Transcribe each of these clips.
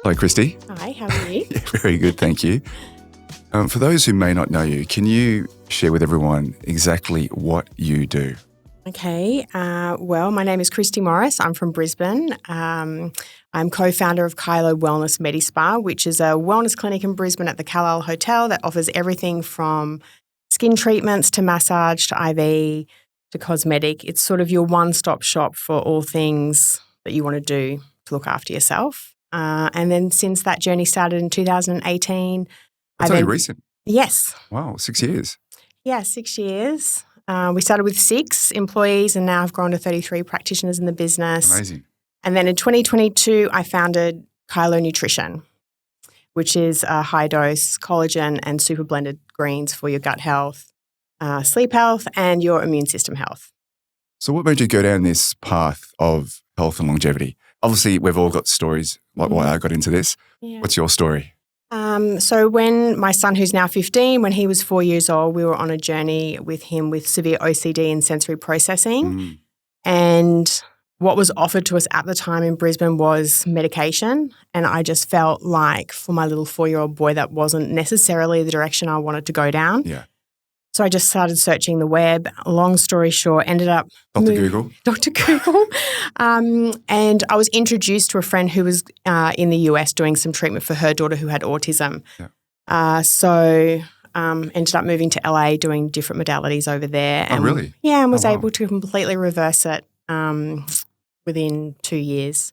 Hello, Kristy. Hi, how are you? Yeah, very good, thank you. For those who may not know you, can you share with everyone exactly what you do? Okay, well, my name is Kristy Morris. I'm from Brisbane. I'm co-founder of KAILO Wellness Medi-spa, which is a wellness clinic in Brisbane at the Calile Hotel that offers everything from skin treatments to massage to IV to cosmetic. It's sort of your one-stop shop for all things that you want to do to look after yourself. And then since that journey started in 2018... That's only recent. Yes. Wow, 6 years. Yeah, 6 years. We started with 6 employees and now have grown to 33 practitioners in the business. Amazing. And then in 2022, I founded KAILO Nutrition, which is a high-dose collagen and super blended greens for your gut health, sleep health, and your immune system health. So what made you go down this path of health and longevity? Obviously, we've all got stories like why I got into this. Yeah. What's your story? So when my son, who's now 15, when he was 4 years old, we were on a journey with him with severe OCD and sensory processing. And what was offered to us at the time in Brisbane was medication. And I just felt like for my little 4-year-old boy, that wasn't necessarily the direction I wanted to go down. Yeah. So I just started searching the web. Long story short, ended up... Dr. Google. And I was introduced to a friend who was in the US doing some treatment for her daughter who had autism. Yeah. So ended up moving to LA, doing different modalities over there. And, really? Yeah, and was able to completely reverse it within 2 years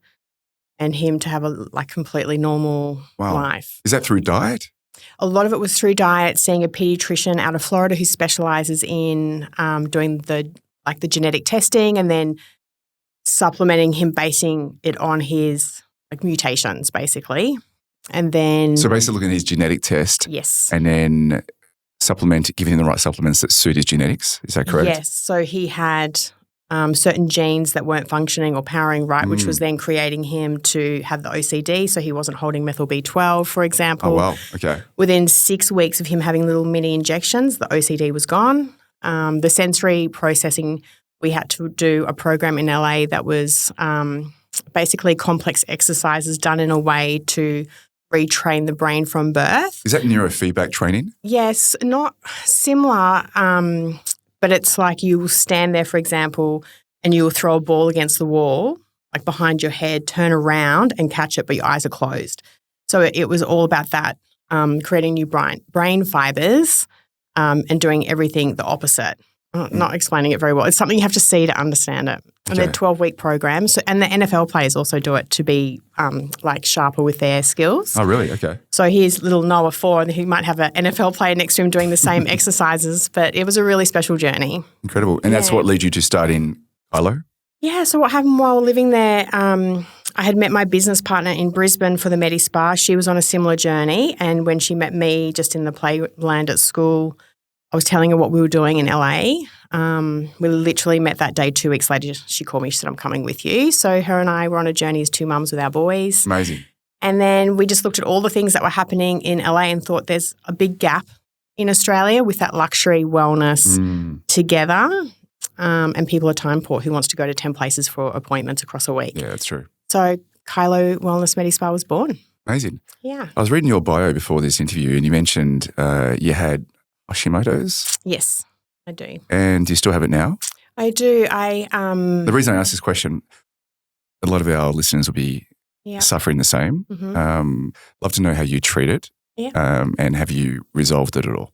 and him to have a completely normal life. Is that through diet? A lot of it was through diet, seeing a pediatrician out of Florida who specialises in doing the genetic testing and then supplementing him, basing it on his mutations, basically. And then... So basically looking at his genetic test. Yes. And then giving him the right supplements that suit his genetics. Is that correct? Yes. So he had certain genes that weren't functioning or powering right, which was then creating him to have the OCD. So he wasn't holding methyl B12, for example. Oh, wow. Okay. Within 6 weeks of him having little mini injections, the OCD was gone. The sensory processing, we had to do a program in LA that was basically complex exercises done in a way to retrain the brain from birth. Is that neurofeedback training? Yes, not similar, but it's like you will stand there, for example, and you will throw a ball against the wall, behind your head, turn around and catch it, but your eyes are closed. So it was all about that, creating new brain fibers and doing everything the opposite. Not explaining it very well. It's something you have to see to understand it. And they're 12-week programs. And the NFL players also do it to be sharper with their skills. Oh, really? Okay. So here's little Noah 4, and he might have an NFL player next to him doing the same exercises. But it was a really special journey. Incredible. And that's what led you to start in KAILO? Yeah. So what happened while living there, I had met my business partner in Brisbane for the medi-spa. She was on a similar journey. And when she met me just in the playland at school, I was telling her what we were doing in LA. We literally met that day. 2 weeks later, she called me. She said, I'm coming with you. So her and I were on a journey as 2 mums with our boys. Amazing. And then we just looked at all the things that were happening in LA and thought there's a big gap in Australia with that luxury wellness together. And people are time poor. Who wants to go to 10 places for appointments across a week? Yeah, that's true. So KAILO Wellness Medi-spa was born. Amazing. Yeah. I was reading your bio before this interview and you mentioned you had Hashimoto's? Yes, I do. And do you still have it now? I do. The reason I ask this question, a lot of our listeners will be suffering the same. Love to know how you treat it and have you resolved it at all?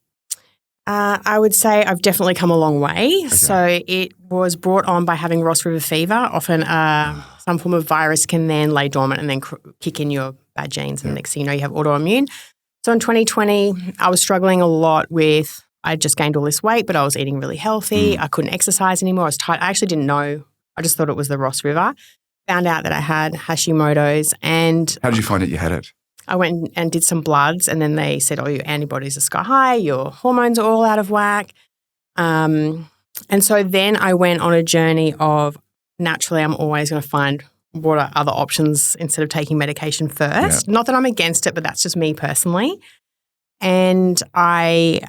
I would say I've definitely come a long way. Okay. So it was brought on by having Ross River fever. Often some form of virus can then lay dormant and then kick in your bad genes. And next thing you know, you have autoimmune. So in 2020, I was struggling a lot with, I just gained all this weight, but I was eating really healthy. I couldn't exercise anymore. I was tired. I actually didn't know. I just thought it was the Ross River. Found out that I had Hashimoto's. And how did you find out you had it? I went and did some bloods and then they said, your antibodies are sky high, your hormones are all out of whack. And so then I went on a journey of naturally I'm always going to find what are other options instead of taking medication first. Not that I'm against it, but that's just me personally. And I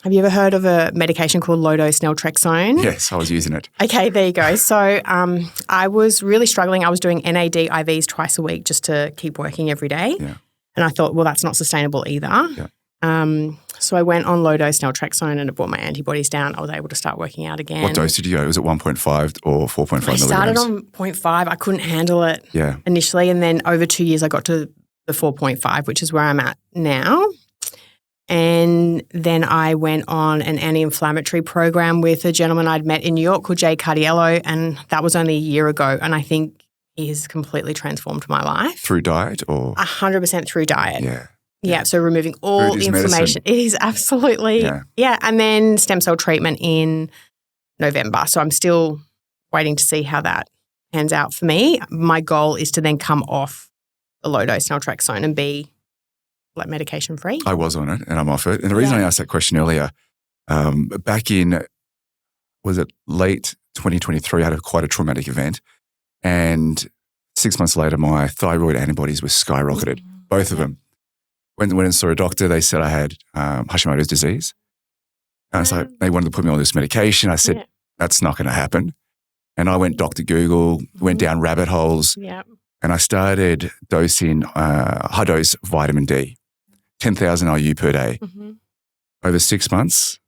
have you ever heard of a medication called low-dose naltrexone? Yes, I was using it. Okay, there you go. So I was really struggling. I was doing NAD IVs twice a week just to keep working every day. Yeah. And I thought, well, that's not sustainable either. Yeah. So I went on low-dose naltrexone and it brought my antibodies down. I was able to start working out again. What dose did you go? Was it 1.5 or 4.5 milligrams? I started on 0.5. I couldn't handle it initially. And then over 2 years, I got to the 4.5, which is where I'm at now. And then I went on an anti-inflammatory program with a gentleman I'd met in New York called 𝐕𝐢𝐝, and that was only a year ago. And I think he has completely transformed my life. Through diet or? 100% through diet. Yeah. Yeah, so removing all the inflammation. Medicine. It is absolutely, yeah. And then stem cell treatment in November. So I'm still waiting to see how that pans out for me. My goal is to then come off the low-dose naltrexone and be like medication free. I was on it and I'm off it. And the reason I asked that question earlier, back in, was it late 2023, I had quite a traumatic event. And 6 months later, my thyroid antibodies were skyrocketed, both of them. When I saw a doctor, they said I had Hashimoto's disease. And I was like, they wanted to put me on this medication. I said, that's not going to happen. And I went Dr. Google, went down rabbit holes, and I started dosing high-dose vitamin D, 10,000 IU per day. Over 6 months,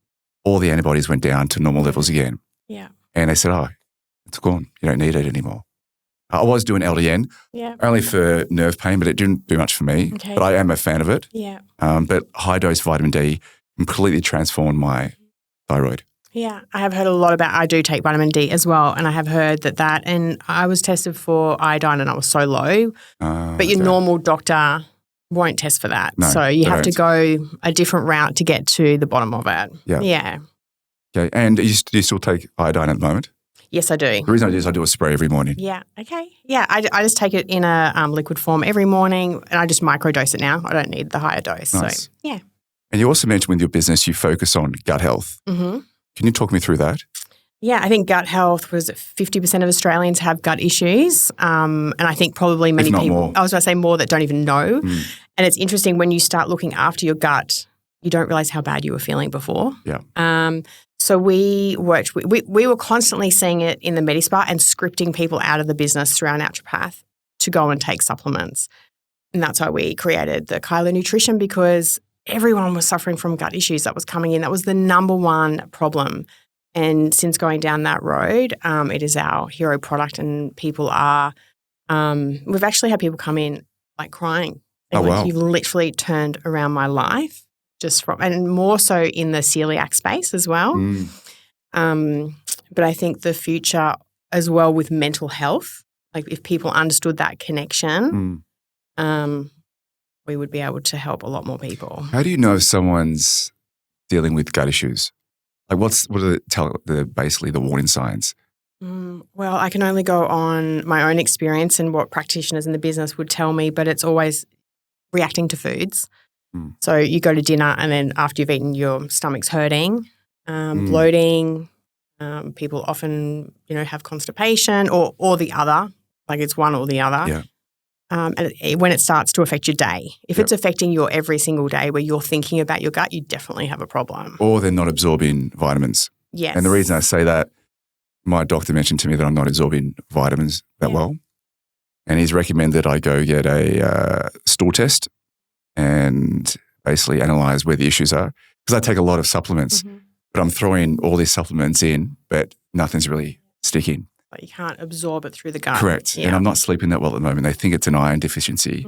all the antibodies went down to normal levels again. And they said, oh, it's gone. You don't need it anymore. I was doing LDN, only for nerve pain, but it didn't do much for me. But I am a fan of it. But high-dose vitamin D completely transformed my thyroid. Yeah, I have heard a lot about, I do take vitamin D as well, and I have heard that, and I was tested for iodine and I was so low, but your normal doctor won't test for that. No, so you have to go a different route to get to the bottom of it. Yeah. Okay, and do you still take iodine at the moment? Yes, I do. The reason I do is I do a spray every morning. Yeah, okay. Yeah, I just take it in a liquid form every morning, and I just microdose it now. I don't need the higher dose. Nice. So, yeah. And you also mentioned with your business you focus on gut health. Can you talk me through that? Yeah, I think gut health was 50% of Australians have gut issues. And I think probably many people, more. I was going to say more that don't even know. And it's interesting when you start looking after your gut, you don't realize how bad you were feeling before. So we worked, we were constantly seeing it in the medi-spa and scripting people out of the business through our naturopath to go and take supplements. And that's why we created the KAILO nutrition, because everyone was suffering from gut issues that was coming in. That was the number one problem. And since going down that road, it is our hero product, and people are, we've actually had people come in like crying. Oh, wow. You've literally turned around my life just from, and more so in the celiac space as well. But I think the future as well with mental health, like if people understood that connection, we would be able to help a lot more people. How do you know if someone's dealing with gut issues? Like what are basically the warning signs? Well, I can only go on my own experience and what practitioners in the business would tell me, but it's always reacting to foods. So you go to dinner and then after you've eaten, your stomach's hurting, bloating. People often, have constipation or the other, like it's one or the other. And when it starts to affect your day, if it's affecting your every single day where you're thinking about your gut, you definitely have a problem. Or they're not absorbing vitamins. Yes. And the reason I say that, my doctor mentioned to me that I'm not absorbing vitamins that well. And he's recommended I go get a stool test and basically analyze where the issues are. Because I take a lot of supplements, but I'm throwing all these supplements in, but nothing's really sticking. But you can't absorb it through the gut. Correct. And I'm not sleeping that well at the moment. They think it's an iron deficiency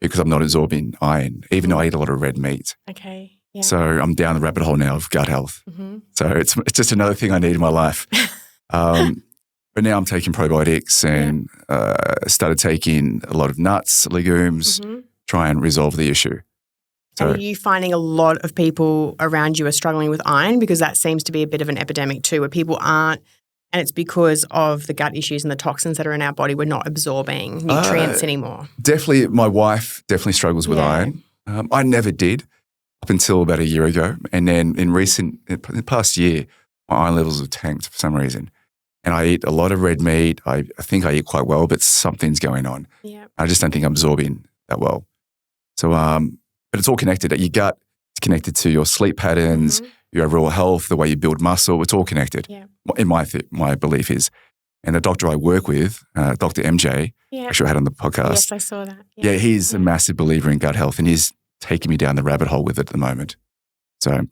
because I'm not absorbing iron, even though I eat a lot of red meat. Okay. Yeah. So I'm down the rabbit hole now of gut health. So it's just another thing I need in my life. But now I'm taking probiotics and started taking a lot of nuts, legumes, try and resolve the issue. So, are you finding a lot of people around you are struggling with iron? Because that seems to be a bit of an epidemic too, where people aren't, and it's because of the gut issues and the toxins that are in our body. We're not absorbing nutrients anymore. Definitely, my wife definitely struggles with iron. I never did up until about a year ago. And then in the past year, my iron levels have tanked for some reason. And I eat a lot of red meat. I think I eat quite well, but something's going on. I just don't think I'm absorbing that well. So, but it's all connected. Your gut is connected to your sleep patterns, your overall health, the way you build muscle. It's all connected. Yeah. In my belief is. And the doctor I work with, Dr. MJ, actually I had on the podcast. Yes, I saw that. Yeah, he's a massive believer in gut health and he's taking me down the rabbit hole with it at the moment. So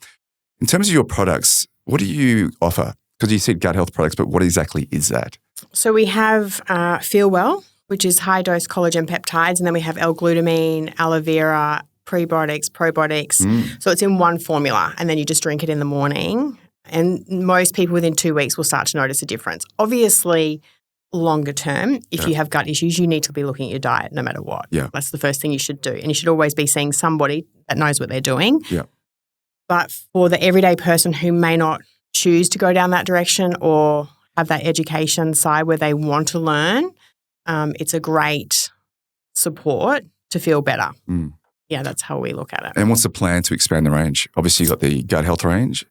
in terms of your products, what do you offer? Because you said gut health products, but what exactly is that? So we have Feel Well, which is high-dose collagen peptides, and then we have L-glutamine, aloe vera, prebiotics, probiotics. So it's in one formula, and then you just drink it in the morning. And most people within 2 weeks will start to notice a difference. Obviously, longer term, if you have gut issues, you need to be looking at your diet no matter what. Yeah. That's the first thing you should do. And you should always be seeing somebody that knows what they're doing. Yeah. But for the everyday person who may not choose to go down that direction or have that education side where they want to learn, it's a great support to feel better. Yeah, that's how we look at it. And what's the plan to expand the range? Obviously, you've got the gut health range,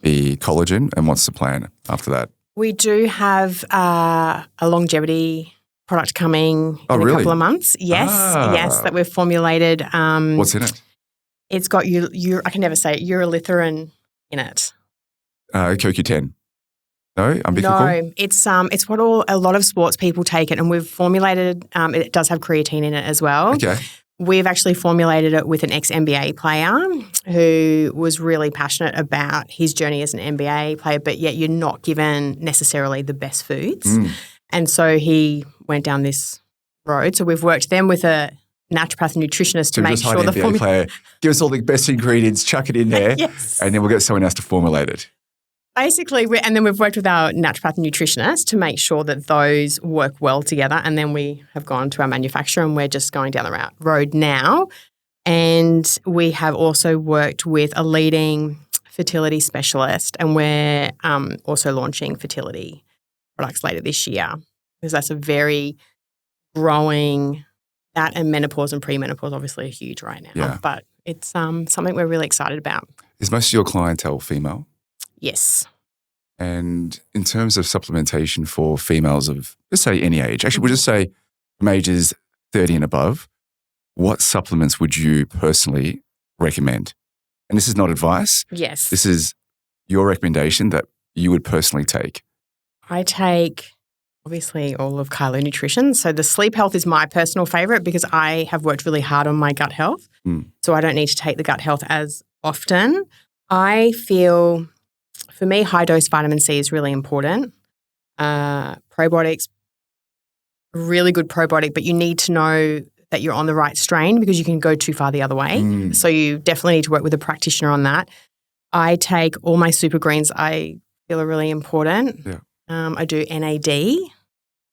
the collagen, and what's the plan after that? We do have a longevity product coming in a couple of months. Yes, yes, that we've formulated. What's in it? It's got I can never say it, urolithirin in it. CoQ10. No, unbiblical? No, it's what a lot of sports people take it, and we've formulated. It does have creatine in it as well. Okay. We've actually formulated it with an ex-NBA player who was really passionate about his journey as an NBA player, but yet you're not given necessarily the best foods. And so he went down this road. So we've worked then with a naturopath nutritionist to make sure the NBA player, give us all the best ingredients, chuck it in there, and then we'll get someone else to formulate it. Basically, and then we've worked with our naturopath nutritionist to make sure that those work well together. And then we have gone to our manufacturer and we're just going down the road now. And we have also worked with a leading fertility specialist and we're also launching fertility products later this year because that's a very growing, that and menopause and premenopause obviously are huge right now. But it's something we're really excited about. Is most of your clientele female? Yes. And in terms of supplementation for females of, let's say, any age, actually, we'll just say from ages 30 and above, what supplements would you personally recommend? And this is not advice. Yes. This is your recommendation that you would personally take. I take, obviously, all of KAILO Nutrition. So the sleep health is my personal favourite because I have worked really hard on my gut health. So I don't need to take the gut health as often. I feel... For me, high-dose vitamin C is really important. Probiotics, really good probiotic, but you need to know that you're on the right strain because you can go too far the other way. So you definitely need to work with a practitioner on that. I take all my super greens I feel are really important. I do NAD. Do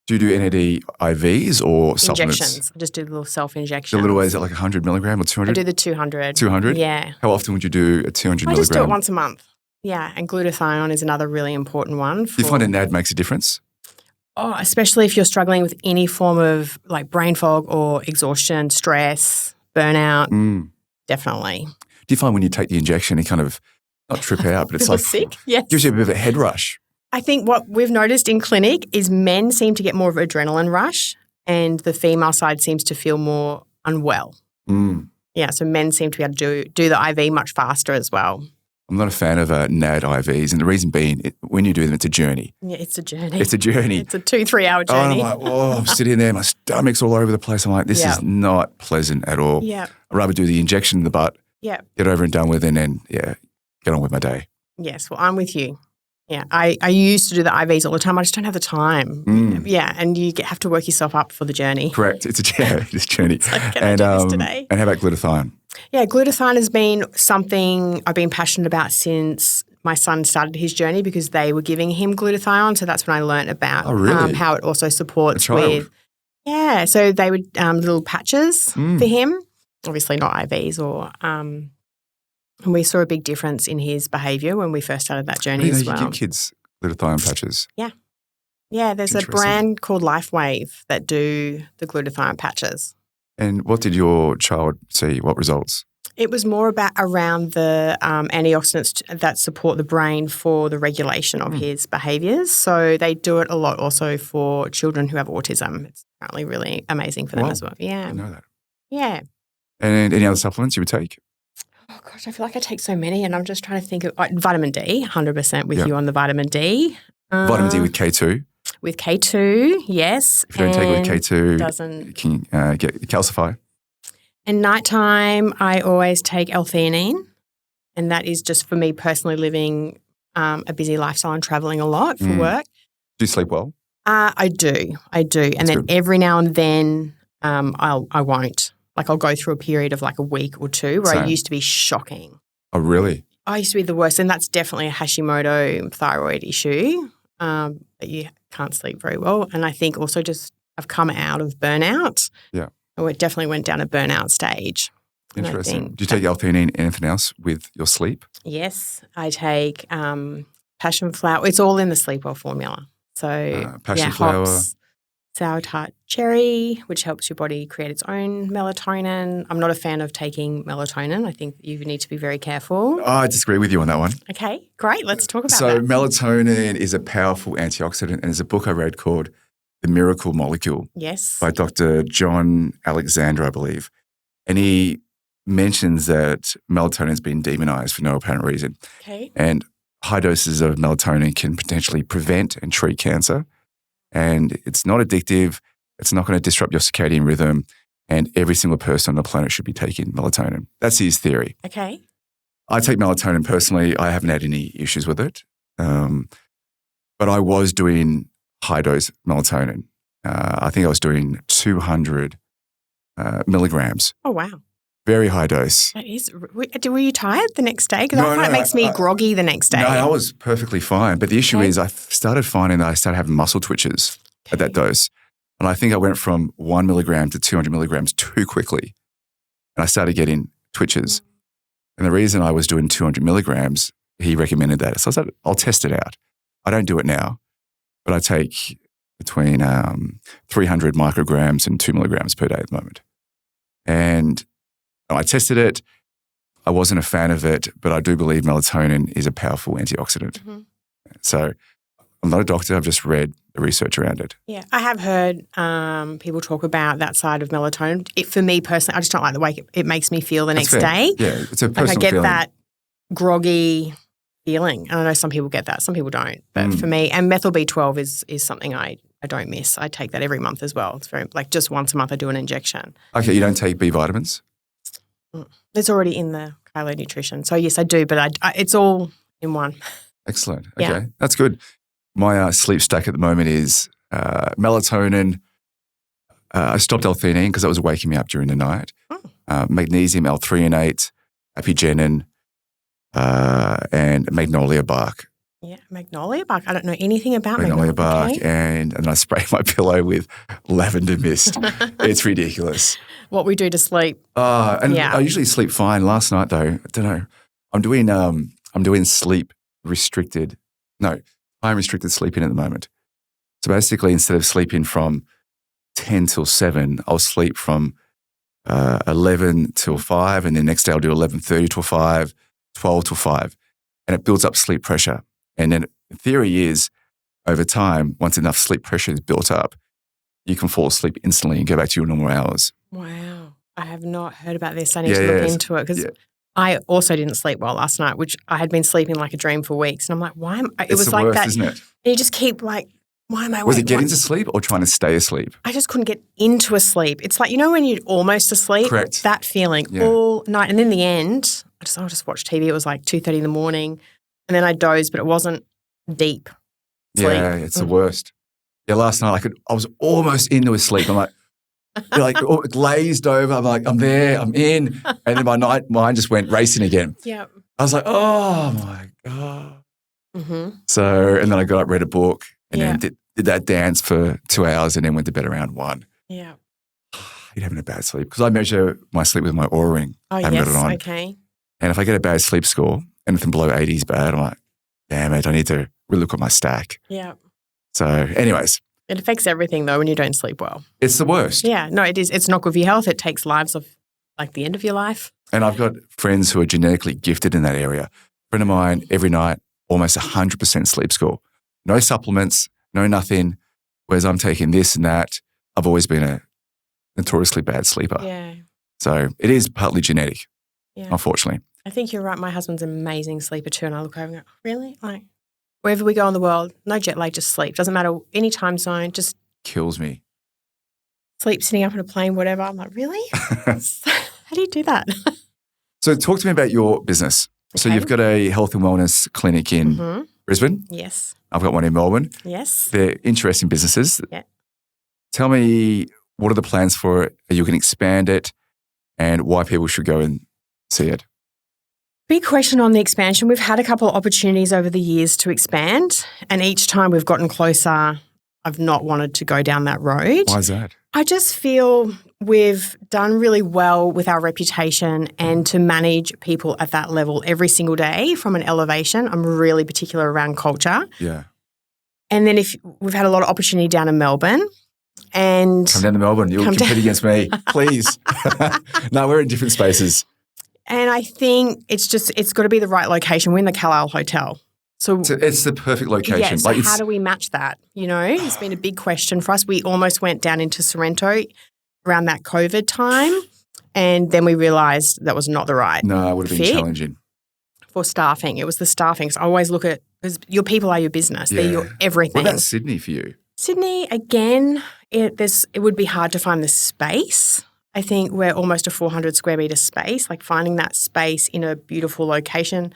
you do NAD IVs or supplements? Injections. I just do little self-injections. The little way, is it like 100 milligram or 200? I do the 200. 200? Yeah. How often would you do a 200 milligram? I just do it once a month. Yeah, and glutathione is another really important one. Do you find a NAD makes a difference? Oh, especially if you're struggling with any form of like brain fog or exhaustion, stress, burnout, definitely. Do you find when you take the injection, you kind of, not trip out, but it's like, sick? Yes. Gives you a bit of a head rush? I think what we've noticed in clinic is men seem to get more of an adrenaline rush and the female side seems to feel more unwell. Yeah, so men seem to be able to do the IV much faster as well. I'm not a fan of NAD IVs, and the reason being, when you do them, it's a journey. Yeah, it's a journey. It's a journey. It's a 2-3 hour journey. And I'm like, I'm sitting there, my stomach's all over the place. I'm like, this is not pleasant at all. Yeah. I'd rather do the injection in the butt, get over and done with, and then, get on with my day. Yes, well, I'm with you. Yeah, I used to do the IVs all the time. I just don't have the time. Yeah, and you have to work yourself up for the journey. Correct. It's a journey. It's like, can I do this today? And how about glutathione? Yeah, glutathione has been something I've been passionate about since my son started his journey because they were giving him glutathione. So that's when I learned about how it also supports with. Yeah, so they would little patches for him, obviously not IVs or. And we saw a big difference in his behaviour when we first started that journey as well. You give kids glutathione patches? Yeah. Yeah, there's a brand called _𝐿IFEwave that do the glutathione patches. And what did your child see? What results? It was more around the antioxidants that support the brain for the regulation of his behaviours. So they do it a lot also for children who have autism. It's apparently really amazing for them as well. Yeah. I didn't know that. Yeah. And any other supplements you would take? Oh, gosh, I feel like I take so many and I'm just trying to think of vitamin D, 100% with Yep. you on the vitamin D. Vitamin D with K2. With K2, yes. If you don't take it with K2, doesn't. you can get calcify. And nighttime, I always take L-theanine. And that is just for me personally living a busy lifestyle and traveling a lot for work. Do you sleep well? I do. And then every now and then I won't. Like I'll go through a period of like a week or two where I used to be shocking. Oh, really? I used to be the worst. And that's definitely a Hashimoto thyroid issue that you can't sleep very well. And I think also just I've come out of burnout. Yeah. It definitely went down a burnout stage. Interesting. Do you take L-theanine, anything else with your sleep? Yes. I take passion flower. It's all in the Sleep Well formula. So passion flower. Hops, sour tart cherry, which helps your body create its own melatonin. I'm not a fan of taking melatonin. I think you need to be very careful. Oh, I disagree with you on that one. Okay, great. Let's talk about that. So melatonin is a powerful antioxidant, and there's a book I read called The Miracle Molecule. Yes. By Dr. John Alexander, I believe. And he mentions that melatonin has been demonized for no apparent reason. Okay. And high doses of melatonin can potentially prevent and treat cancer. And it's not addictive. It's not going to disrupt your circadian rhythm. And every single person on the planet should be taking melatonin. That's his theory. Okay. I take melatonin personally. I haven't had any issues with it. But I was doing high dose melatonin. I think I was doing 200 milligrams. Oh, wow. Very high dose. That is. Were you tired the next day? Because I find it makes me groggy the next day. No, I was perfectly fine. But the issue is I started finding that I started having muscle twitches at that dose. And I think I went from 1 milligram to 200 milligrams too quickly. And I started getting twitches. And the reason I was doing 200 milligrams, he recommended that. So I said, I'll test it out. I don't do it now, but I take between 300 micrograms and 2 milligrams per day at the moment. And I tested it. I wasn't a fan of it, but I do believe melatonin is a powerful antioxidant. Mm-hmm. So I'm not a doctor. I've just read the research around it. Yeah, I have heard people talk about that side of melatonin. For me personally, I just don't like the way it makes me feel the next day. Yeah, it's a personal I get feeling. that groggy feeling. And I know some people get that, some people don't. But for me, and methyl B12 is something I don't miss. I take that every month as well. It's very just once a month I do an injection. Okay, you don't take B vitamins? It's already in the KAILO nutrition. So yes, I do, but it's all in one. Excellent. Okay, that's good. My sleep stack at the moment is melatonin. I stopped L-theanine because that was waking me up during the night. Magnesium, L-threonate, apigenin, and magnolia bark. Yeah, magnolia bark. I don't know anything about magnolia bark. Okay. And then I spray my pillow with lavender mist. It's ridiculous. What we do to sleep. I usually sleep fine. Last night though, I don't know. I'm doing time restricted sleeping at the moment. So basically, instead of sleeping from 10 till 7, I'll sleep from 11 till 5, and then next day I'll do 11:30 till 5, 12 till 5, and it builds up sleep pressure. And then the theory is, over time, once enough sleep pressure is built up, you can fall asleep instantly and go back to your normal hours. Wow. I have not heard about this. I need to look into it because I also didn't sleep well last night, which I had been sleeping like a dream for weeks. And I'm like, why am I? It was like worst, that. Isn't it? And you just keep like, why am I? Was it getting to sleep or trying to stay asleep? I just couldn't get into a sleep. It's like, when you're almost asleep? Correct. That feeling all night. And in the end, I'll just watch TV. It was like 2:30 in the morning. And then I dozed, but it wasn't deep sleep. Yeah, it's the worst. Yeah, last night I was almost into a sleep. I'm like, glazed over. I'm like, I'm there, I'm in. And then my mind just went racing again. Yeah. I was like, oh my God. Mm-hmm. So, and then I got up, read a book, and then did that dance for 2 hours and then went to bed around 1. Yeah. You're having a bad sleep. Because I measure my sleep with my Oura ring. Oh, I haven't got it on. Okay. And if I get a bad sleep score, anything below 80 is bad, I'm like, damn it, I need to really look at my stack. Yeah. So anyways. It affects everything though when you don't sleep well. It's the worst. Yeah. No, it is. It's not good for your health. It takes lives of like the end of your life. And I've got friends who are genetically gifted in that area. A friend of mine, every night, almost 100% sleep score. No supplements, no nothing. Whereas I'm taking this and that. I've always been a notoriously bad sleeper. Yeah. So it is partly genetic, unfortunately. I think you're right. My husband's an amazing sleeper too. And I look over and go, really? Like, wherever we go in the world, no jet lag, just sleep. Doesn't matter any time zone, just Kills me. sleep sitting up in a plane, whatever. I'm like, really? How do you do that? So talk to me about your business. So you've got a health and wellness clinic in Brisbane. Yes. I've got one in Melbourne. Yes. They're interesting businesses. Yeah. Tell me, what are the plans for it? Are you going to expand it, and why people should go and see it? Big question on the expansion. We've had a couple of opportunities over the years to expand, and each time we've gotten closer, I've not wanted to go down that road. Why is that? I just feel we've done really well with our reputation, and to manage people at that level every single day from an elevation. I'm really particular around culture. Yeah. And then if we've had a lot of opportunity down in Melbourne. And come down to Melbourne. You'll compete against me, please. No, we're in different spaces. And I think it's got to be the right location. We're in the Calile Hotel. So it's the perfect location. Yeah, so how do we match that? You know, it's been a big question for us. We almost went down into Sorrento around that COVID time, and then we realised that was not the right No, it would have been challenging. For staffing. It was the staffing. So I always look at, because your people are your business. Yeah. They're your everything. What about Sydney for you? Sydney, again, it would be hard to find the space. I think we're almost a 400 square metre space, like finding that space in a beautiful location.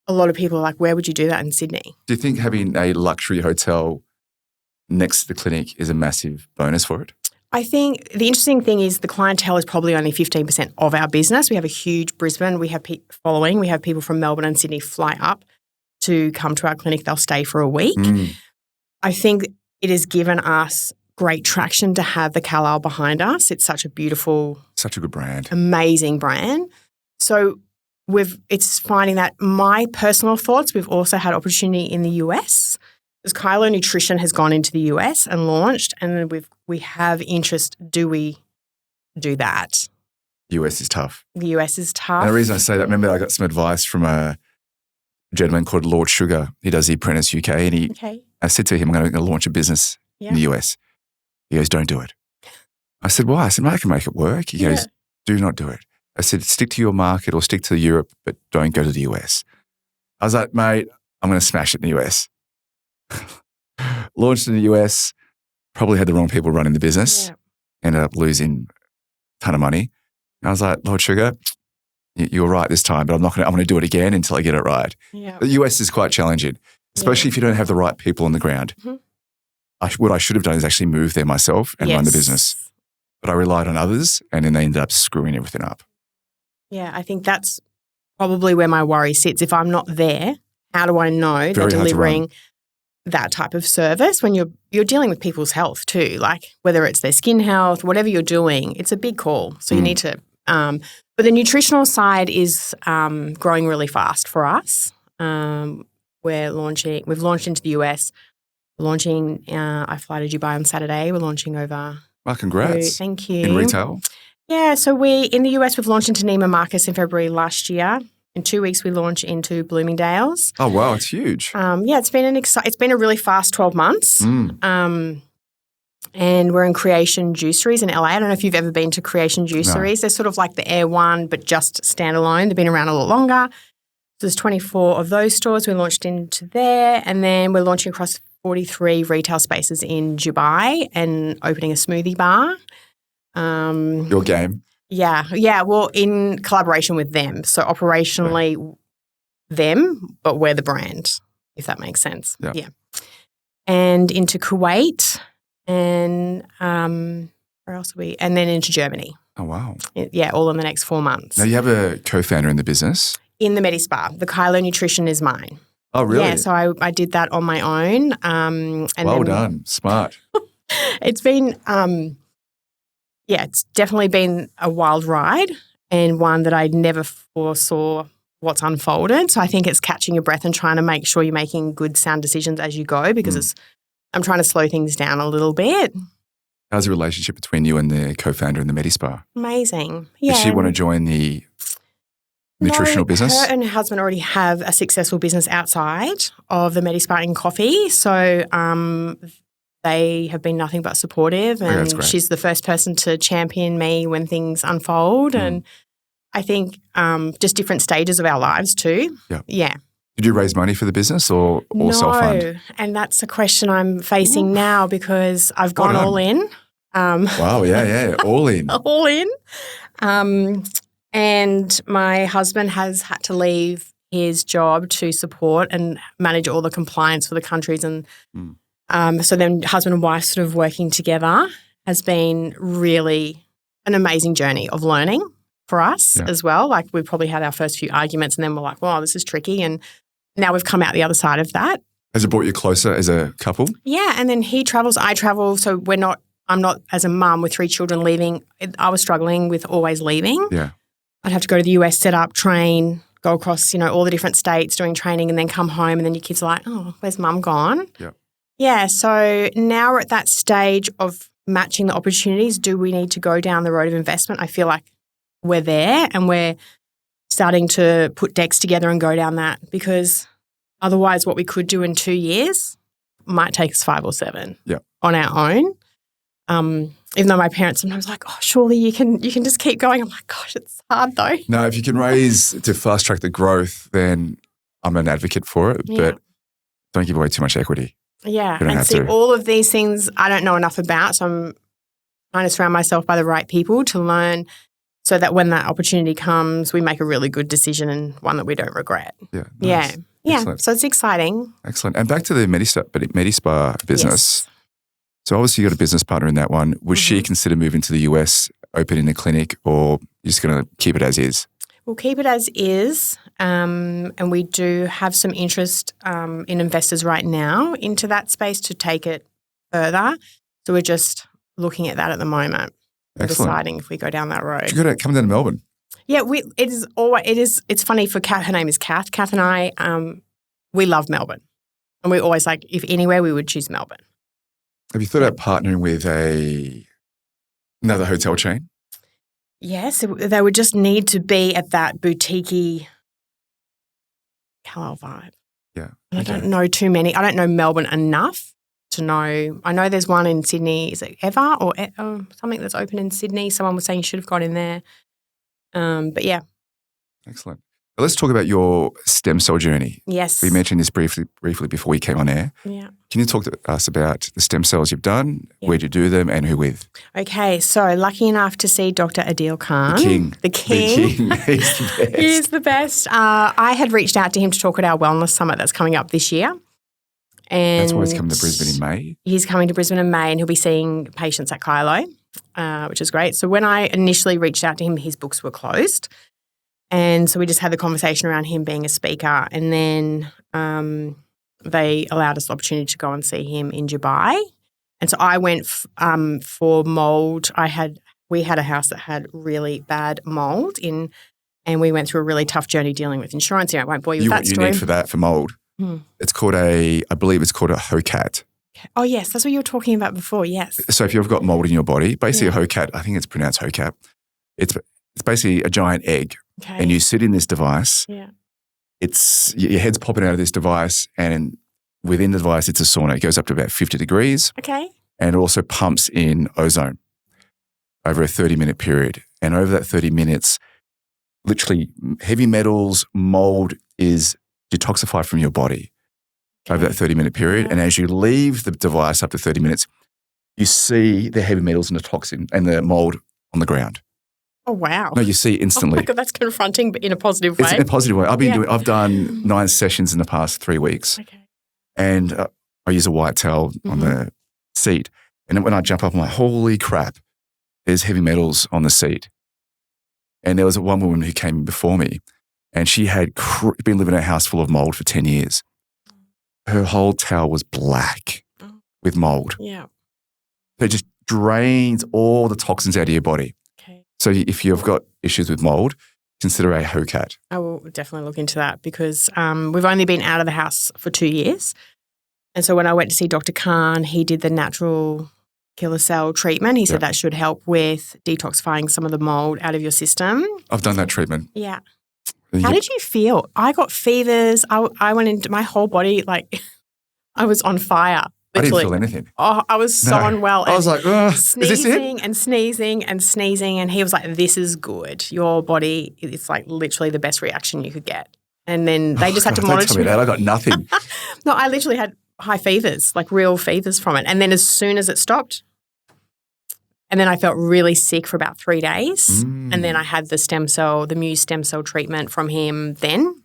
A lot of people are like, where would you do that in Sydney? Do you think having a luxury hotel next to the clinic is a massive bonus for it? I think the interesting thing is the clientele is probably only 15% of our business. We have a huge Brisbane. We have following. We have people from Melbourne and Sydney fly up to come to our clinic. They'll stay for a week. I think it has given us great traction to have the Calile behind us. It's such a beautiful, such a good brand, amazing brand. So it's finding that. My personal thoughts, we've also had opportunity in the US because KAILO Nutrition has gone into the US and launched, and we have interest. Do we do that? US is tough. The US is tough. And the reason I say that, remember I got some advice from a gentleman called Lord Sugar. He does the Apprentice UK, and I said to him, I'm going to launch a business in the US. He goes, don't do it. I said, why? I said, I can make it work. He goes, do not do it. I said, stick to your market or stick to Europe, but don't go to the US. I was like, mate, I'm going to smash it in the US. Launched in the US, probably had the wrong people running the business, ended up losing a ton of money. And I was like, Lord Sugar, you were right this time, but I'm going to do it again until I get it right. Yeah. The US is quite challenging, especially if you don't have the right people on the ground. What I should have done is actually move there myself and run the business. But I relied on others, and then they ended up screwing everything up. Yeah, I think that's probably where my worry sits. If I'm not there, how do I know that delivering that type of service when you're dealing with people's health too, like whether it's their skin health, whatever you're doing, it's a big call. So you need to but the nutritional side is growing really fast for us. We've launched into the US. Launching, I fly to Dubai on Saturday. We're launching over. Well, congrats. Thank you. In retail? Yeah, so in the US, we've launched into Neiman Marcus in February last year. In 2 weeks, we launch into Bloomingdale's. Oh, wow, it's huge. It's been a really fast 12 months. And we're in Creation Juiceries in LA. I don't know if you've ever been to Creation Juiceries. No. They're sort of like the Air One, but just standalone. They've been around a lot longer. So there's 24 of those stores. We launched into there, and then we're launching across 43 retail spaces in Dubai and opening a smoothie bar. Your game? Yeah. Well, in collaboration with them. So operationally them, but we're the brand, if that makes sense. Yeah. And into Kuwait and where else are we? And then into Germany. Oh, wow. Yeah, all in the next 4 months. Now, you have a co-founder in the business? In the medi-spa. The KAILO Nutrition is mine. Oh, really? Yeah, so I did that on my own. Well done. Smart. It's been, it's definitely been a wild ride and one that I never foresaw what's unfolded. So I think it's catching your breath and trying to make sure you're making good, sound decisions as you go because I'm trying to slow things down a little bit. How's the relationship between you and the co-founder in the medi-spa? Amazing. Yeah. Does she want to join the nutritional business? Her and her husband already have a successful business outside of the medi-spa and coffee. So they have been nothing but supportive, and she's the first person to champion me when things unfold. And I think just different stages of our lives too. Yeah. Yeah. Did you raise money for the business or No, self-fund? and that's a question I'm facing now because I've gone all in. Wow, yeah, all in. All in. And my husband has had to leave his job to support and manage all the compliance for the countries. And so then husband and wife sort of working together has been really an amazing journey of learning for us as well. Like we probably had our first few arguments and then we're like, wow, this is tricky. And now we've come out the other side of that. Has it brought you closer as a couple? Yeah. And then he travels, I travel. So I'm not as a mum with 3 children leaving. I was struggling with always leaving. Yeah. I'd have to go to the US, set up, train, go across, all the different states doing training and then come home and then your kids are like, oh, where's mum gone? Yeah. Yeah. So now we're at that stage of matching the opportunities. Do we need to go down the road of investment? I feel like we're there and we're starting to put decks together and go down that because otherwise what we could do in 2 years might take us 5 or 7 on our own. Even though my parents sometimes are like, oh, surely you can just keep going. I'm like, gosh, it's hard though. No, if you can raise to fast track the growth, then I'm an advocate for it, but don't give away too much equity. Yeah, and see, all of these things I don't know enough about, so I'm trying to surround myself by the right people to learn so that when that opportunity comes, we make a really good decision and one that we don't regret. Yeah. Nice. Yeah. Excellent. So it's exciting. Excellent. And back to the medi-spa business. Yes. So obviously you got a business partner in that one. Would she consider moving to the US, opening a clinic, or you're just going to keep it as is? We'll keep it as is, and we do have some interest in investors right now into that space to take it further. So we're just looking at that at the moment. We're deciding if we go down that road. You're going to come down to Melbourne. Yeah, it's funny for Kat. Her name is Kat. Kath and I, we love Melbourne, and we're always like, if anywhere, we would choose Melbourne. Have you thought about partnering with another hotel chain? Yes, they would just need to be at that boutique-y Calile vibe. Yeah. And I don't know too many. I don't know Melbourne enough to know. I know there's one in Sydney. Is it Ever or something that's open in Sydney? Someone was saying you should have got in there. But yeah. Excellent. Well, let's talk about your stem cell journey. Yes. We mentioned this briefly before we came on air. Yeah. Can you talk to us about the stem cells you've done, where'd you do them, and who with? Okay, so lucky enough to see Dr. Adil Khan. The king. The king. He's the best. He is the best. I had reached out to him to talk at our wellness summit that's coming up this year. And that's why he's coming to Brisbane in May. He's coming to Brisbane in May and he'll be seeing patients at KAILO, which is great. So when I initially reached out to him, his books were closed. And so we just had the conversation around him being a speaker. And then they allowed us the opportunity to go and see him in Dubai. And so I went for mold. We had a house that had really bad mold in, and we went through a really tough journey dealing with insurance. I won't bore you with that story. You need for that, for mold. It's called I believe it's called a �𝐭𝐜𝐡. Oh, yes. That's what you were talking about before, yes. So if you've got mold in your body, basically a 𝐿𝐿𝐼𝐻𝐶, I think it's pronounced 𝐿𝐿𝐼𝐻𝐿𝐻. It's basically a giant egg. Okay. And you sit in this device. Yeah. Your head's popping out of this device, and within the device, it's a sauna. It goes up to about 50 degrees. Okay. And it also pumps in ozone over a 30-minute period. And over that 30 minutes, literally heavy metals, mold is detoxified from your body over that 30-minute period. And as you leave the device after 30 minutes, you see the heavy metals and the toxin and the mold on the ground. Oh, wow. No, you see instantly. Oh, my God, that's confronting, but in a positive way. It's in a positive way. I've done 9 sessions in the past 3 weeks. Okay. And I use a white towel on the seat. And then when I jump up, I'm like, holy crap, there's heavy metals on the seat. And there was one woman who came before me, and she had been living in a house full of mold for 10 years. Her whole towel was black with mold. Yeah. So it just drains all the toxins out of your body. Okay. So if you've got issues with mold, consider a 𝐿𝐿𝐼𝐻𝐿𝐻. I will definitely look into that because we've only been out of the house for 2 years. And so when I went to see Dr. Khan, he did the natural killer cell treatment. He said that should help with detoxifying some of the mold out of your system. I've done that treatment. Yeah. How did you feel? I got fevers. I went into my whole body, like I was on fire. I didn't feel anything. Oh, I was so unwell. I was like, sneezing is this it? and sneezing and sneezing. And he was like, this is good. Your body, it's like literally the best reaction you could get. And then they just had to monitor. Don't tell me that. I got nothing. No, I literally had high fevers, like real fevers from it. And then as soon as it stopped, and then I felt really sick for about 3 days. And then I had the Muse stem cell treatment from him then.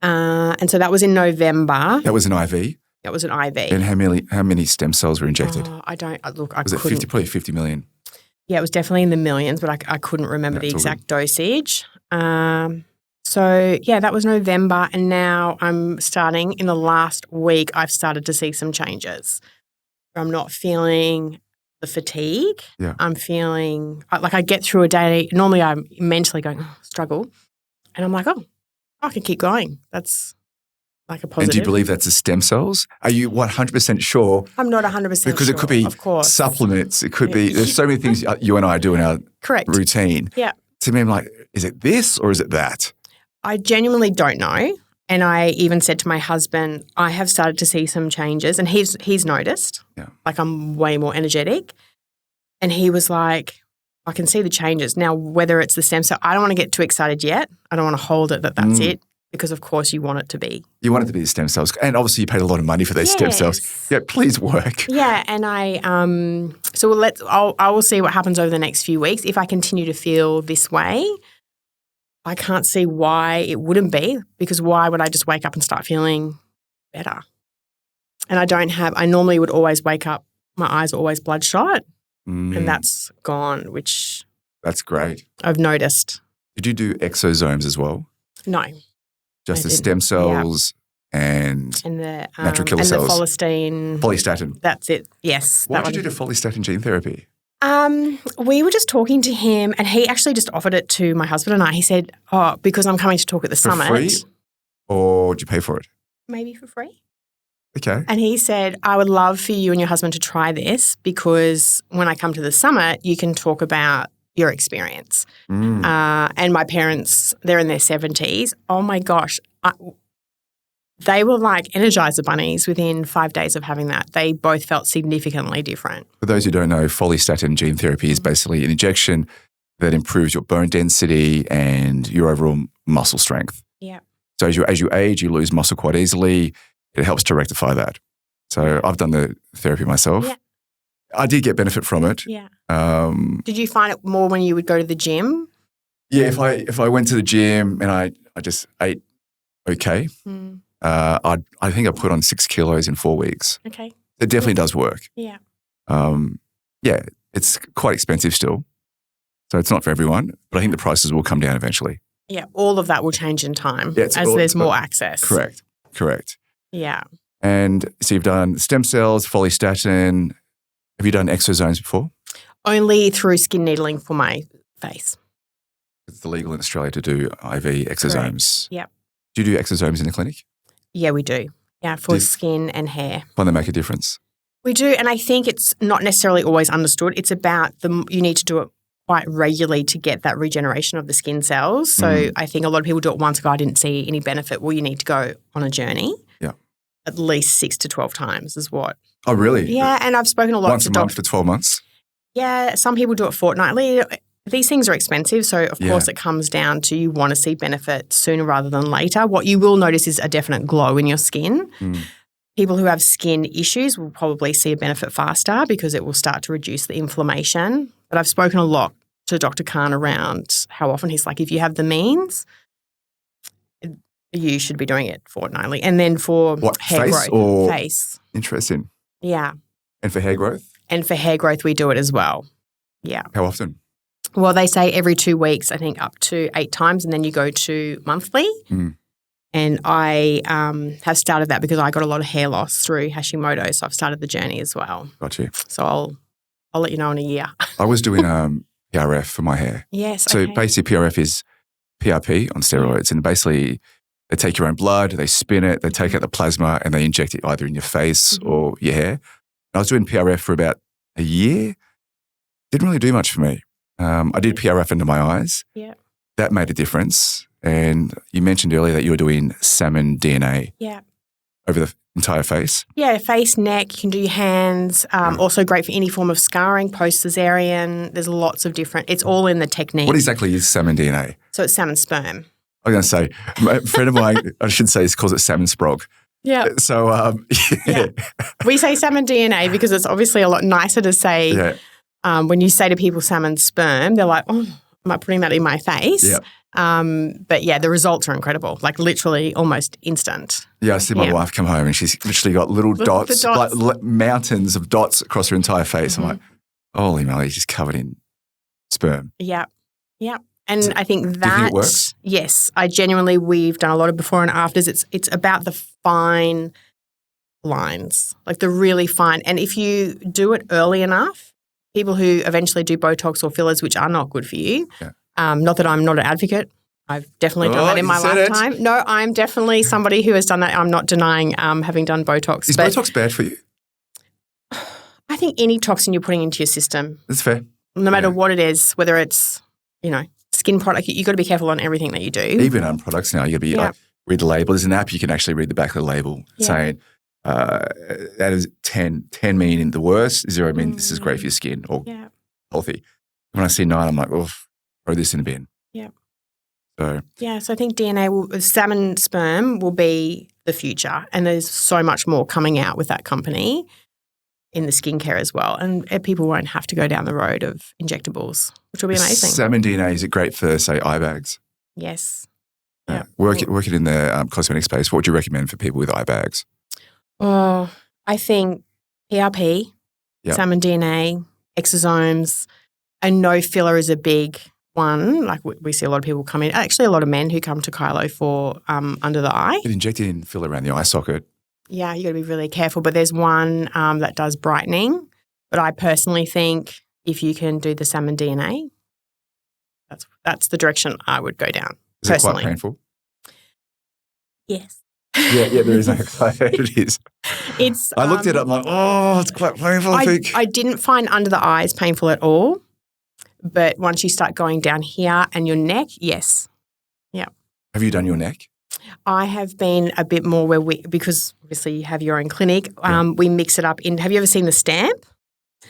And so that was in November. That was an IV? That was an IV. And how many stem cells were injected? I was it probably 50 million? Yeah, it was definitely in the millions, but I couldn't remember the exact dosage. So, yeah, that was November, and now I'm starting in the last week, I've started to see some changes. I'm not feeling the fatigue. Yeah. I'm feeling like I get through a day. Normally I'm mentally going, struggle. And I'm like, I can keep going. That's like a positive. And do you believe that's the stem cells? Are you 100% sure? I'm not 100% sure. Because it could be supplements. It could be, there's so many things you and I do in our routine. Yeah. To me, I'm like, is it this or is it that? I genuinely don't know. And I even said to my husband, I have started to see some changes. And he's noticed. Yeah. Like I'm way more energetic. And he was like, I can see the changes. Now, whether it's the stem cell, I don't want to get too excited yet. I don't want to hold it that's it. Because, of course, you want it to be. You want it to be the stem cells. And obviously you paid a lot of money for those stem cells. Yeah, please work. Yeah, and I will see what happens over the next few weeks. If I continue to feel this way, I can't see why it wouldn't be, because why would I just wake up and start feeling better? And I normally would always wake up, my eyes are always bloodshot, and that's gone, which. That's great. I've noticed. Did you do exosomes as well? No. Just the stem cells and the natural killer cells. And the Follistatin. That's it, yes. Why did you do follistatin gene therapy? We were just talking to him, and he actually just offered it to my husband and I. He said, because I'm coming to talk at the summit. For free? Or did you pay for it? Maybe for free. Okay. And he said, I would love for you and your husband to try this, because when I come to the summit, you can talk about your experience. And my parents, they're in their 70s. Oh, my gosh. They were like Energizer bunnies within 5 days of having that. They both felt significantly different. For those who don't know, follistatin gene therapy is basically an injection that improves your bone density and your overall muscle strength. Yeah. So as you age, you lose muscle quite easily. It helps to rectify that. So I've done the therapy myself. Yeah. I did get benefit from it. Yeah. Did you find it more when you would go to the gym? Yeah, if I went to the gym and I just ate okay, I think I put on 6 kilos in 4 weeks. Okay. It definitely does work. Yeah. Yeah, it's quite expensive still. So it's not for everyone, but I think the prices will come down eventually. Yeah, all of that will change in time as there's more access. Correct. Yeah. And so you've done stem cells, follistatin. Have you done exosomes before? Only through skin needling for my face. It's illegal in Australia to do IV exosomes. Yeah. Do you do exosomes in the clinic? Yeah, we do. Yeah, for skin and hair. Find they make a difference? We do, and I think it's not necessarily always understood. It's about you need to do it quite regularly to get that regeneration of the skin cells. So I think a lot of people do it once and go, I didn't see any benefit. Well, you need to go on a journey. Yeah. At least 6 to 12 times is what. Oh, really? Yeah, and I've spoken a lot once to a month for 12 months? Yeah, some people do it fortnightly. These things are expensive, so of course it comes down to you want to see benefit sooner rather than later. What you will notice is a definite glow in your skin. People who have skin issues will probably see a benefit faster because it will start to reduce the inflammation. But I've spoken a lot to Dr. Khan around how often he's like, if you have the means, you should be doing it fortnightly. And then for hair face growth. Or face. Interesting. Yeah. And for hair growth? And for hair growth, we do it as well. Yeah. How often? Well, they say every 2 weeks, I think up to 8 times, and then you go to monthly. And I have started that because I got a lot of hair loss through Hashimoto, so I've started the journey as well. Got you. So I'll let you know in a year. I was doing PRF for my hair. Yes. So basically PRF is PRP on steroids, and basically they take your own blood, they spin it, they take out the plasma, and they inject it either in your face or your hair. And I was doing PRF for about a year. Didn't really do much for me. I did PRF under my eyes. Yeah. That made a difference. And you mentioned earlier that you were doing salmon DNA. Yeah. Over the entire face? Yeah, face, neck. You can do your hands. Also great for any form of scarring, post-cesarean. There's lots of different. It's all in the technique. What exactly is salmon DNA? So it's salmon sperm. I was going to say, a friend of mine, I should say, calls it salmon sprog. Yeah. So, Yeah. We say salmon DNA because it's obviously a lot nicer to say when you say to people salmon sperm, they're like, oh, am I putting that in my face? Yeah. But yeah, the results are incredible, like literally almost instant. Yeah, I see my wife come home and she's literally got little dots, dots. like mountains of dots across her entire face. Mm-hmm. I'm like, holy moly, she's covered in sperm. Yeah. Yeah. And I think that, do you think it works? Yes, we've done a lot of before and afters. It's about the fine lines, like the really fine. And if you do it early enough, people who eventually do Botox or fillers, which are not good for you, not that I'm not an advocate. I've definitely done that in my lifetime. No, I'm definitely somebody who has done that. I'm not denying having done Botox. Is Botox bad for you? I think any toxin you're putting into your system. That's fair. No matter what it is, whether it's, skin product, you've got to be careful on everything that you do. Even on products now, you've got to be read the label. There's an app you can actually read the back of the label saying that is 10 meaning the worst, 0 meaning this is great for your skin or healthy. When I see 9, I'm like, oh, throw this in a bin. Yeah. So I think salmon sperm will be the future, and there's so much more coming out with that company in the skincare as well, and people won't have to go down the road of injectables, which will be amazing. Salmon DNA, is it great for, say, eye bags? Yes. Working in the cosmetic space, what would you recommend for people with eye bags? Oh, I think PRP, salmon DNA, exosomes, and no filler is a big one. Like we see a lot of people come in, actually a lot of men who come to KAILO for under the eye. Get injected in filler around the eye socket. Yeah, you got to be really careful. But there's one that does brightening. But I personally think if you can do the salmon DNA, that's the direction I would go down. Is it quite painful? Yes. Yeah, there is. It is. I looked at it. I'm like, oh, it's quite painful. I think I didn't find under the eyes painful at all. But once you start going down here and your neck, yes. Yeah. Have you done your neck? I have been a bit more because obviously you have your own clinic, we mix it up in. Have you ever seen the stamp?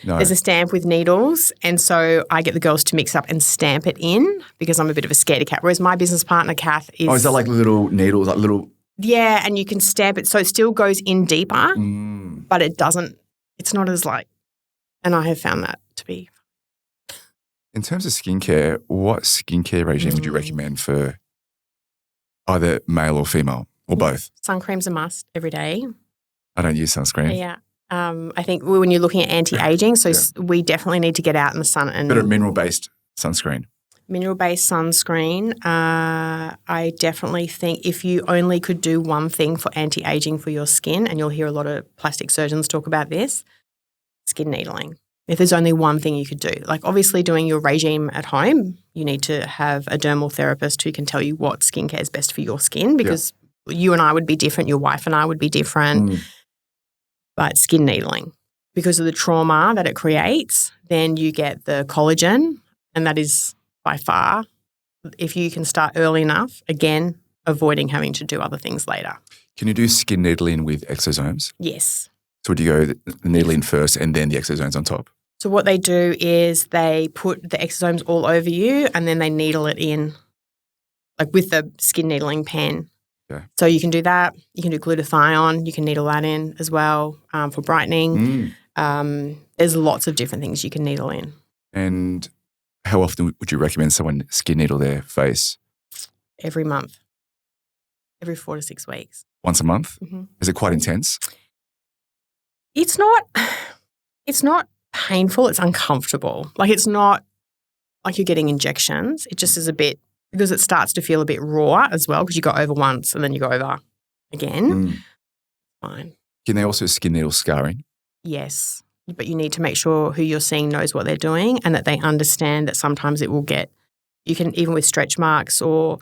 No. There's a stamp with needles, and so I get the girls to mix up and stamp it in because I'm a bit of a scaredy cat, whereas my business partner, Kath, is... Oh, is that like little needles, like little... Yeah, and you can stamp it, so it still goes in deeper, but it doesn't... It's not as like... And I have found that to be... In terms of skincare, what skincare regime would you recommend for either male or female or both? Sun cream's a must every day. I don't use sunscreen. Yeah. I think when you're looking at anti-aging, so we definitely need to get out in the sun. And better mineral-based sunscreen. Mineral-based sunscreen. I definitely think if you only could do one thing for anti-aging for your skin, and you'll hear a lot of plastic surgeons talk about this, skin needling. If there's only one thing you could do, like obviously doing your regime at home, you need to have a dermal therapist who can tell you what skincare is best for your skin because you and I would be different, your wife and I would be different. But skin needling, because of the trauma that it creates, then you get the collagen, and that is by far, if you can start early enough, again, avoiding having to do other things later. Can you do skin needling with exosomes? Yes. So would you go the needling first and then the exosomes on top? So what they do is they put the exosomes all over you and then they needle it in, like with the skin needling pen. Okay. So you can do that. You can do glutathione. You can needle that in as well for brightening. There's lots of different things you can needle in. And how often would you recommend someone skin needle their face? Every month. Every 4 to 6 weeks. Once a month? Is it quite intense? It's not painful. It's uncomfortable. Like it's not like you're getting injections. It just is a bit, because it starts to feel a bit raw as well because you go over once and then you go over again. Fine. Can they also skin needle scarring? Yes. But you need to make sure who you're seeing knows what they're doing and that they understand that sometimes it will get, you can, even with stretch marks or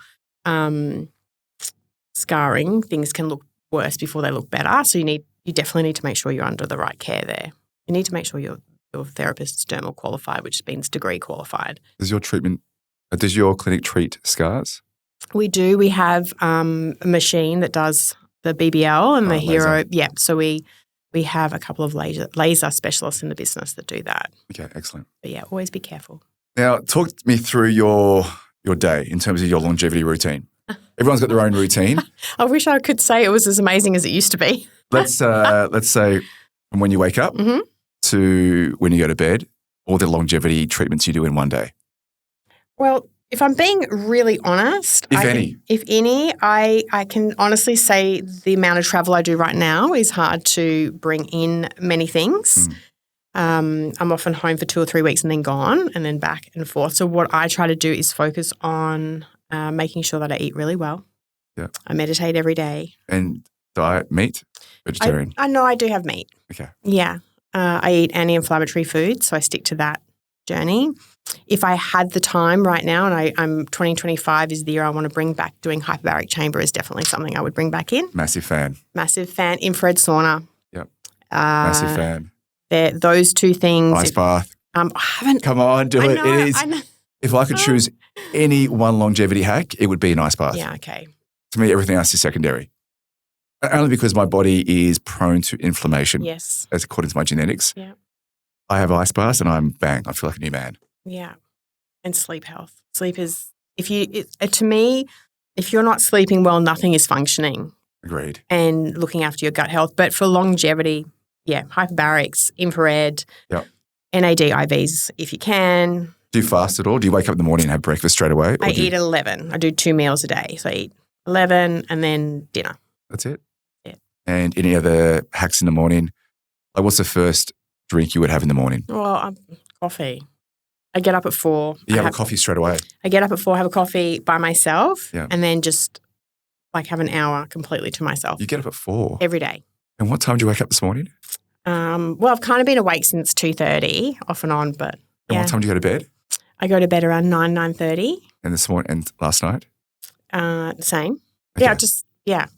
scarring, things can look worse before they look better. So you definitely need to make sure you're under the right care there. You need to make sure your therapist is dermal qualified, which means degree qualified. Does your clinic treat scars? We do. We have a machine that does the BBL and the Hero. Laser. Yeah. So we have a couple of laser specialists in the business that do that. Okay, excellent. But yeah, always be careful. Now, talk me through your day in terms of your longevity routine. Everyone's got their own routine. I wish I could say it was as amazing as it used to be. Let's say from when you wake up to when you go to bed, all the longevity treatments you do in one day. Well, if I'm being really honest, If any, I can honestly say the amount of travel I do right now is hard to bring in many things. I'm often home for 2 or 3 weeks and then gone and then back and forth. So what I try to do is focus on making sure that I eat really well. Yeah. I meditate every day. And diet, meat, vegetarian? I know I do have meat. Okay. Yeah. I eat anti-inflammatory foods, so I stick to that journey. If I had the time right now, and I'm 2025 is the year I want to bring back, doing hyperbaric chamber is definitely something I would bring back in. Massive fan. Massive fan. Infrared sauna. Yep. Massive fan. Those two things. Ice bath. I haven't. Come on, do it. It is. If I could choose any one longevity hack, it would be an ice bath. Yeah, okay. To me, everything else is secondary. Only because my body is prone to inflammation. Yes. As according to my genetics. Yeah. I have ice baths and I feel like a new man. Yeah. And sleep health. Sleep is, to me, if you're not sleeping well, nothing is functioning. Agreed. And looking after your gut health. But for longevity, yeah, hyperbarics, infrared, NAD IVs if you can. Do you fast at all? Do you wake up in the morning and have breakfast straight away? I eat at 11. I do 2 meals a day. So I eat 11 and then dinner. That's it? Yeah. And any other hacks in the morning? Like what's the first drink you would have in the morning? Well, coffee. I get up at 4. You have a coffee straight away? I get up at 4, have a coffee by myself Yeah. and then just have an hour completely to myself. You get up at 4? Every day. And what time do you wake up this morning? Well, I've kind of been awake since 2:30, off and on, but And what time do you go to bed? I go to bed around 9:30. And this morning and last night? Same. Okay.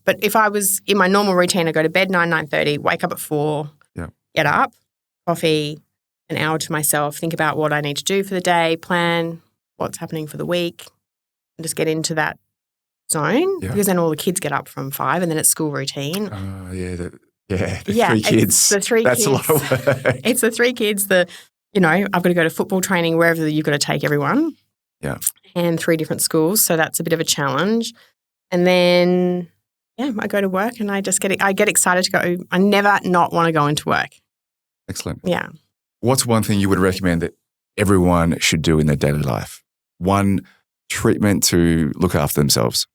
But if I was in my normal routine, I go to bed 9:30, wake up at 4, get up, coffee, an hour to myself, think about what I need to do for the day, plan what's happening for the week, and just get into that zone because then all the kids get up from 5 and then it's school routine. The 3 kids. The 3 That's kids. a lot of work. It's the 3 kids. I've got to go to football training wherever you've got to take everyone. Yeah. And 3 different schools. So that's a bit of a challenge. And then, I go to work and I get excited to go. I never not want to go into work. Excellent. Yeah. What's one thing you would recommend that everyone should do in their daily life? One treatment to look after themselves?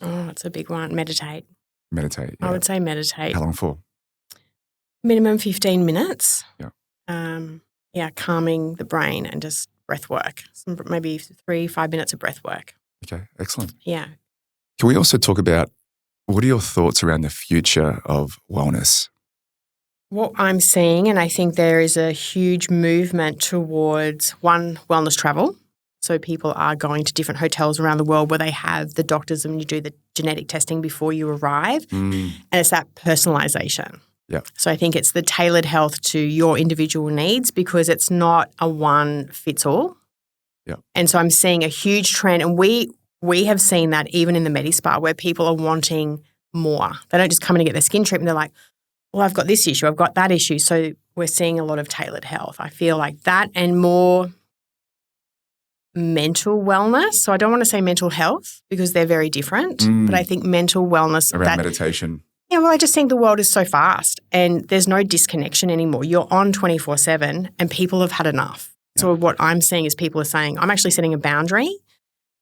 Oh, that's a big one. Meditate. Meditate. Yeah. I would say meditate. How long for? Minimum 15 minutes. Yeah. Calming the brain and just breath work. Maybe 3-5 minutes of breath work. Okay, excellent. Yeah. Can we also talk about what are your thoughts around the future of wellness? What I'm seeing, and I think there is a huge movement towards wellness travel. So people are going to different hotels around the world where they have the doctors and you do the genetic testing before you arrive. And it's that personalization. Yeah. So I think it's the tailored health to your individual needs because it's not a one fits all. Yeah. And so I'm seeing a huge trend, and we have seen that even in the medi-spa where people are wanting more. They don't just come in and get their skin treatment. They're like, well, I've got this issue, I've got that issue. So we're seeing a lot of tailored health. I feel like that and more mental wellness. So I don't want to say mental health because they're very different, but I think mental wellness. Around meditation. Yeah, well, I just think the world is so fast and there's no disconnection anymore. You're on 24/7 and people have had enough. Yeah. So what I'm seeing is people are saying, I'm actually setting a boundary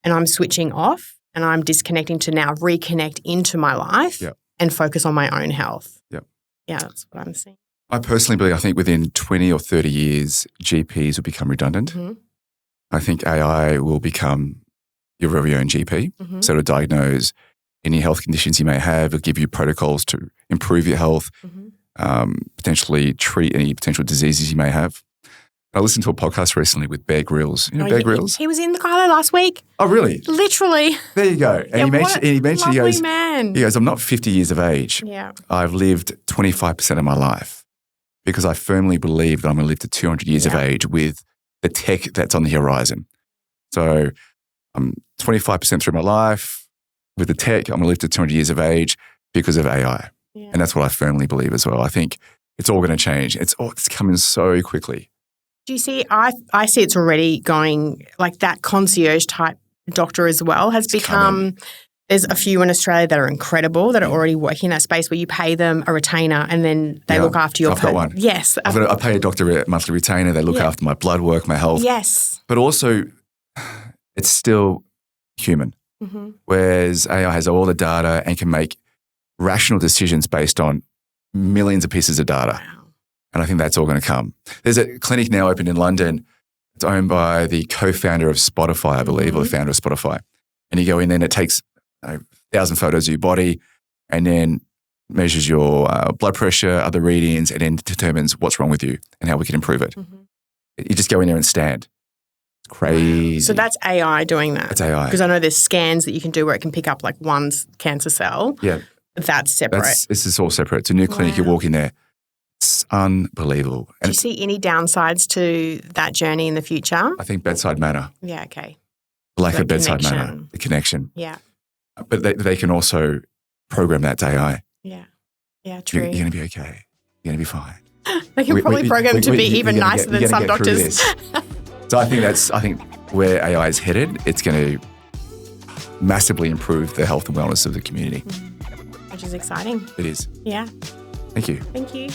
and I'm switching off and I'm disconnecting to now reconnect into my life and focus on my own health. Yeah. Yeah, that's what I'm seeing. I personally believe, I think within 20 or 30 years, GPs will become redundant. Mm-hmm. I think AI will become your very own GP. So it'll diagnose any health conditions you may have. It'll give you protocols to improve your health, potentially treat any potential diseases you may have. I listened to a podcast recently with Bear Grylls. You know Bear Grylls? He was in the KAILO last week. Oh, really? Literally. There you go. And he mentioned, he goes, man. He goes, I'm not 50 years of age. Yeah. I've lived 25% of my life because I firmly believe that I'm going to live to 200 years of age with the tech that's on the horizon. So I'm 25% through my life with the tech. I'm going to live to 200 years of age because of AI. Yeah. And that's what I firmly believe as well. I think it's all going to change. It's coming so quickly. Do you see, I see it's already going, like that concierge type doctor as well has become, there's a few in Australia that are incredible that are already working in that space where you pay them a retainer and then they look after your... I've got one. Yes. I pay a doctor a monthly retainer. They look after my blood work, my health. Yes. But also, it's still human. Mm-hmm. Whereas AI has all the data and can make rational decisions based on millions of pieces of data. Wow. And I think that's all going to come. There's a clinic now opened in London. It's owned by the co-founder of Spotify, I believe, or the founder of Spotify. And you go in there and it takes 1,000 photos of your body and then measures your blood pressure, other readings, and then determines what's wrong with you and how we can improve it. Mm-hmm. You just go in there and stand. It's crazy. Wow. So that's AI doing that? That's AI. Because I know there's scans that you can do where it can pick up like one cancer cell. Yeah. That's separate. This is all separate. It's a new clinic. You walk in there. It's unbelievable. Do you see any downsides to that journey in the future? I think bedside manner. Yeah, okay. Lack of bedside manner. The connection. Yeah. But they can also program that to AI. Yeah. Yeah, true. You're going to be okay. You're going to be fine. They can probably program to be even nicer than some doctors. So I think where AI is headed, it's going to massively improve the health and wellness of the community. Which is exciting. It is. Yeah. Thank you. Thank you.